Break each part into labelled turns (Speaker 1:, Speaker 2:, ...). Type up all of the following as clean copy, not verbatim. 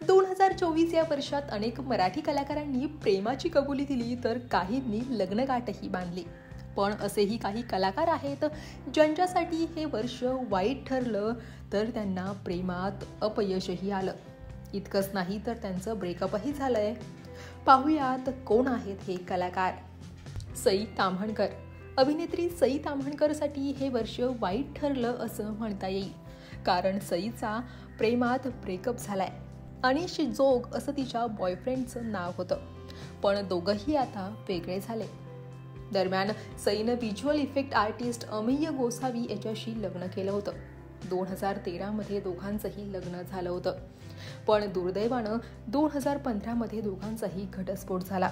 Speaker 1: 2024 या वर्षात अनेक मराठी कलाकारांनी प्रेमाची कबुली दिली तर काहींनी लग्नगाठही बांधली. पण असेही काही कलाकार आहेत ज्यांच्यासाठी हे वर्ष वाईट ठरलं तर त्यांना प्रेमात अपयशही आलं. इतकंच नाही तर त्यांचं ब्रेकअपही झालंय. पाहुयात कोण आहेत हे कलाकार. सई ताम्हणकर. अभिनेत्री सई ताम्हणकरसाठी हे वर्ष वाईट ठरलं असं म्हणता येईल, कारण सईचा प्रेमात ब्रेकअप झालाय. अनिश जोग असं तिच्या बॉयफ्रेंडचं नाव होतं, पण दोघंही आता वेगळे झाले. दरम्यान सईनं visual effect artist Amey Gosavi याच्याशी लग्न केलं होतं. 2013 दोघांचंही लग्न झालं होतं, पण दुर्दैवानं 2015 दोघांचाही घटस्फोट झाला.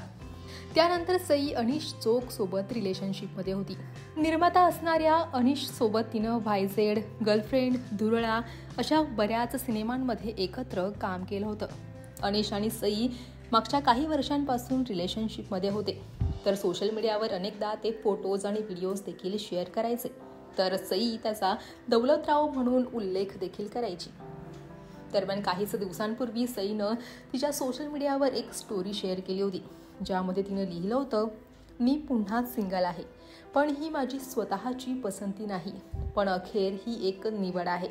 Speaker 1: त्यानंतर सई अनिश जोग सोबत रिलेशनशिपमध्ये होती. निर्माता असणाऱ्या अनिश सोबत तिनं वायझेड, गर्लफ्रेंड, दुरळा अशा बऱ्याच सिनेमांमध्ये एकत्र काम केलं होतं. अनिश आणि सई मागच्या काही वर्षांपासून रिलेशनशिपमध्ये होते, तर सोशल मीडियावर अनेकदा ते फोटोज आणि व्हिडिओज देखील शेअर करायचे. तर सई त्याचा दौलतराव म्हणून उल्लेख देखील करायची. दरम्यान काहीच दिवसांपूर्वी सईनं तिच्या सोशल मीडियावर एक स्टोरी शेअर केली होती, ज्यामध्ये तिनं लिहिलं होतं, मी पुन्हा सिंगल आहे, पण ही माझी स्वतःची पसंती नाही, पण अखेर ही एक निवड आहे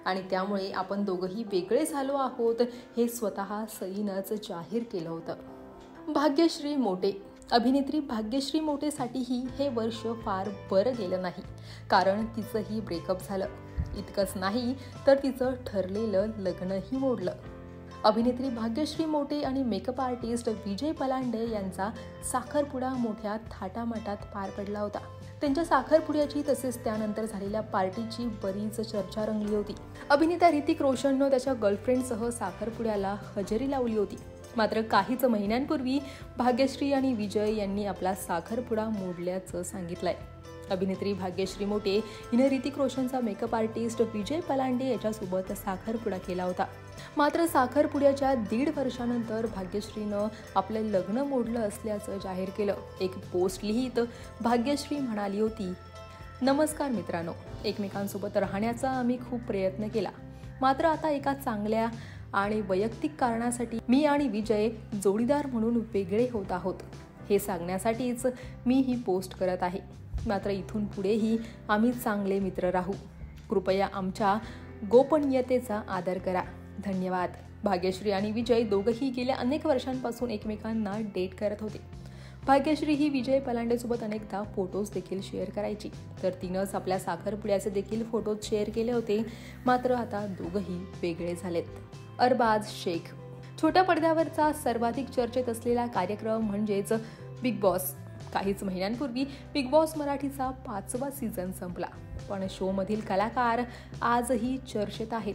Speaker 1: आणि त्यामुळे आपण दोघंही वेगळे झालो आहोत हे स्वतः सईनंच जाहीर केलं होतं. भाग्यश्री मोटे. अभिनेत्री भाग्यश्री मोटेसाठीही हे वर्ष फार बरं गेलं नाही, कारण तिचंही ब्रेकअप झालं. इतकंच नाही तर तिचं ठरलेलं लग्नही मोडलं. अभिनेत्री भाग्यश्री मोटे आणि मेकअप आर्टिस्ट विजय पलांडे यांचा साखरपुडा मोठ्या थाटामाटात पार पडला होता. त्यांच्या साखरपुड्याची तसेच त्यानंतर झालेल्या पार्टीची बरीच चर्चा रंगली होती. अभिनेता ऋतिक रोशननं त्याच्या गर्लफ्रेंडसह साखरपुड्याला हजेरी लावली होती. मात्र काहीच महिन्यांपूर्वी भाग्यश्री आणि विजय यांनी आपला साखरपुडा मोडल्याचं सांगितलंय. अभिनेत्री भाग्यश्री मोटे हिने ऋतिक रोशनचा मेकअप आर्टिस्ट विजय पलांडे याच्यासोबत साखरपुडा केला होता. मात्र साखरपुड्याच्या 1.5 वर्षानंतर भाग्यश्रीनं आपलं लग्न मोडलं असल्याचं जाहीर केलं. एक पोस्ट लिहित भाग्यश्री म्हणाली होती, नमस्कार मित्रांनो, एकमेकांसोबत राहण्याचा आम्ही खूप प्रयत्न केला, मात्र आता एका चांगल्या आणि वैयक्तिक कारणासाठी मी आणि विजय जोडीदार म्हणून वेगळे होत आहोत. हे सांगण्यासाठीच मी ही पोस्ट करत आहे. मात्र इथून पुढेही आम्ही चांगले मित्र राहू. कृपया आमच्या गोपनीयतेचा आदर करा. धन्यवाद. भाग्यश्री आणि विजय दोघंही गेल्या अनेक वर्षांपासून एकमेकांना डेट करत होते. भाग्यश्री ही विजय पलांडेसोबत अनेकदा फोटोज देखील शेअर करायची, तर तिनंच आपल्या साखरपुड्याचे देखील फोटोज शेअर केले होते. मात्र आता दोघंही वेगळे झालेत. अरबाज शेख. छोट्या पडद्यावरचा सर्वाधिक चर्चेत असलेला कार्यक्रम म्हणजेच बिग बॉस. काहीच महिन्यांपूर्वी बिग बॉस मराठीचा 5वा सीझन संपला, पण शोमधील कलाकार आजही चर्चेत आहेत.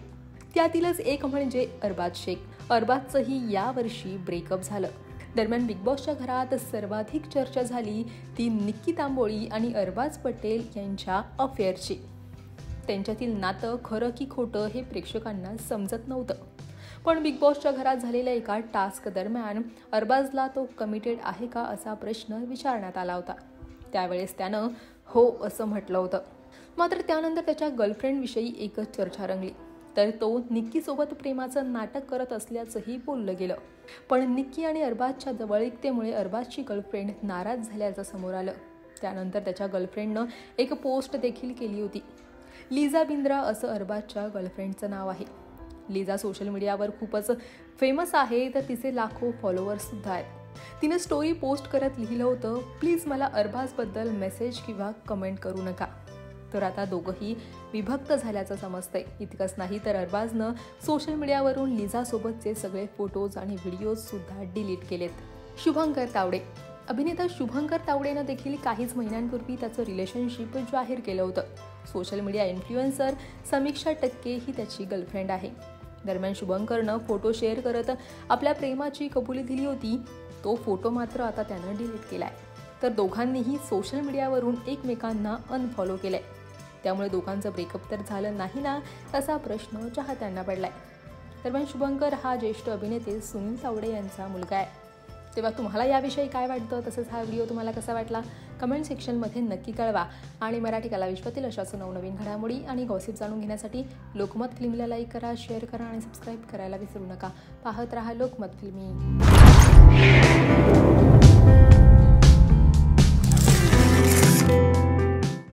Speaker 1: त्यातीलच एक म्हणजे अरबाज शेख. अरबाजचंही यावर्षी ब्रेकअप झालं. दरम्यान बिग बॉसच्या घरात सर्वाधिक चर्चा झाली ती निक्की तांबोळी आणि अरबाज पटेल यांच्या अफेअरची. त्यांच्यातील नातं खरं की खोटं हे प्रेक्षकांना समजत नव्हतं. पण बिग बॉसच्या घरात झालेल्या एका टास्क दरम्यान अरबाजला तो कमिटेड आहे का असा प्रश्न विचारण्यात आला होता. त्यावेळेस त्यानं हो असं म्हटलं होतं. मात्र त्यानंतर त्याच्या गर्लफ्रेंडविषयी एकच चर्चा रंगली, तर तो निक्कीसोबत प्रेमाचं नाटक करत असल्याचंही बोललं गेलं. पण निक्की आणि अरबाजच्या जवळीकतेमुळे अरबाजची गर्लफ्रेंड नाराज झाल्याचं समोर आलं. त्यानंतर त्याच्या गर्लफ्रेंडनं एक पोस्ट देखील केली होती. लिझा बिंद्रा असं अरबाजच्या गर्लफ्रेंडचं नाव आहे. लिझा सोशल मीडियावर खूपच फेमस आहे, तर तिचे लाखो फॉलोअर्स सुद्धा आहेत. तिनं स्टोरी पोस्ट करत लिहिलं होतं, प्लीज मला अरबाजबद्दल मेसेज किंवा कमेंट करू नका. तर आता दोघंही विभक्त झाल्याचं समजतंय. इतकंच नाही तर अरबाजनं सोशल मीडियावरून लिझासोबतचे सगळे फोटोज आणि व्हिडिओज सुद्धा डिलीट केलेत. शुभंकर तावडे. अभिनेता शुभंकर तावडेनं देखील काहीच महिन्यांपूर्वी त्याचं रिलेशनशिप जाहीर केलं होतं. सोशल मीडिया इन्फ्लुएन्सर समीक्षा टक्के ही त्याची गर्लफ्रेंड आहे. दरम्यान शुभंकरनं फोटो शेअर करत आपल्या प्रेमाची कबुली दिली होती. तो फोटो मात्र आता त्यानं डिलीट केलाय. तर दोघांनीही सोशल मीडियावरून एकमेकांना अनफॉलो केलंय. त्यामुळे दोघांचं ब्रेकअप तर झालं नाही ना असा प्रश्न चाहत्यांना पडलाय. दरम्यान शुभंकर हा ज्येष्ठ अभिनेते सुनील तावडे यांचा मुलगा आहे. तेव्हा तुम्हाला याविषयी काय वाटतं, तसंच हा व्हिडिओ तुम्हाला कसा वाटला कमेंट सेक्शनमध्ये नक्की कळवा. आणि मराठी कलाविश्वातील अशाच नवनवीन घडामोडी आणि गॉसिप जाणून घेण्यासाठी लोकमत फिल्मीला लाईक करा, शेअर करा आणि सबस्क्राईब करायला विसरू नका. पाहत रहा लोकमत फिल्मी.